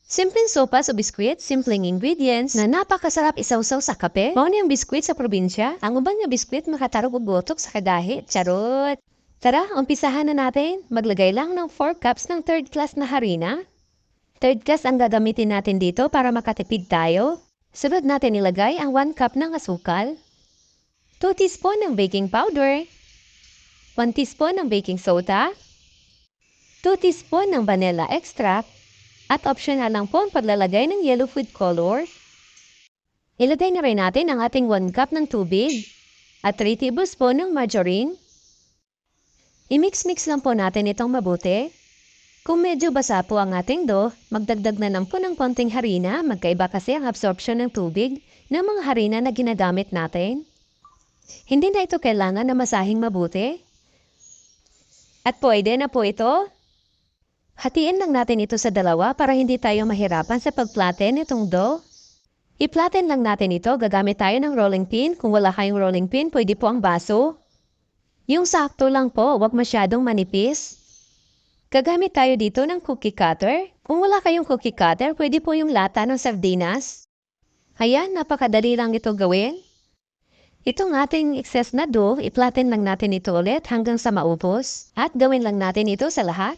Simpleng sopas o biskwit, simpleng ingredients na napakasarap isawsaw sa kape. Mao ni ang biskwit sa probinsya. Ang uban nga biskwit makatarog og botok sa kadahi. Charot! Tara, umpisahan na natin. Maglagay lang ng 4 cups ng third class na harina. Third class ang gagamitin natin dito para makatipid tayo. Sunod natin ilagay ang 1 cup ng asukal, 2 teaspoon ng baking powder, 1 teaspoon ng baking soda, 2 teaspoon ng vanilla extract, at optional lang po ang paglalagay ng yellow food color. Ilagay na rin natin ang ating 1 cup ng tubig at 3 tablespoon ng margarine. I-mix-mix lang po natin itong mabuti. Kung medyo basa po ang ating dough, magdagdag na lang po ng konting harina. Magkaiba kasi ang absorption ng tubig ng mga harina na ginagamit natin. Hindi na ito kailangan na masahing mabuti. At pwede na po ito. Hatiin lang natin ito sa dalawa para hindi tayo mahirapan sa pag-flatten itong dough. I-flatten lang natin ito. Gagamit tayo ng rolling pin. Kung wala kayong rolling pin, pwede po ang baso. Yung sakto lang po, huwag masyadong manipis. Gagamit tayo dito ng cookie cutter. Kung wala kayong cookie cutter, pwede po yung lata ng sardinas. Ayan, napakadali lang ito gawin. Itong ating excess na dough, i-flatten lang natin ito ulit hanggang sa maubos. At gawin lang natin ito sa lahat.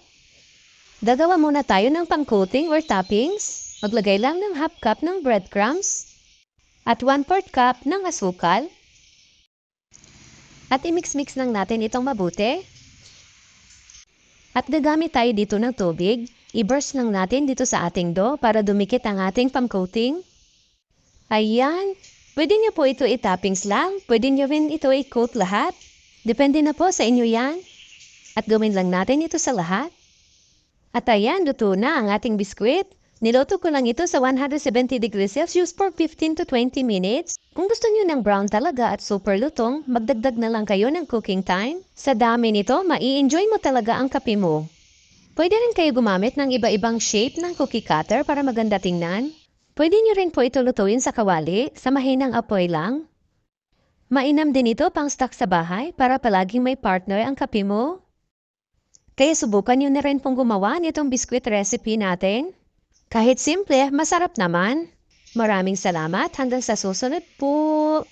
Gagawa muna tayo ng pang-coating or toppings. Maglagay lang ng half cup ng breadcrumbs at 1/4 cup ng asukal. At i-mix-mix lang natin itong mabuti. At gagamit tayo dito ng tubig. I-brush lang natin dito sa ating dough para dumikit ang ating pang-coating. Ayan. Pwede niyo po ito i-toppings lang. Pwede niyo rin ito i-coat lahat. Depende na po sa inyo yan. At gawin lang natin ito sa lahat. At ayan, luto na ang ating biskwit. Niluto ko lang ito sa 170 degrees Celsius for 15 to 20 minutes. Kung gusto niyo ng brown talaga at super lutong, magdagdag na lang kayo ng cooking time. Sa dami nito, mai-enjoy mo talaga ang kape mo. Pwede rin kayo gumamit ng iba-ibang shape ng cookie cutter para maganda tingnan. Pwede niyo rin po ito lutuin sa kawali, sa mahinang apoy lang. Mainam din ito pang stock sa bahay para palaging may partner ang kape mo. Kaya subukan niyo na rin pong gumawa nitong biskwit recipe natin. Kahit simple, masarap naman. Maraming salamat hanggang sa susunod po.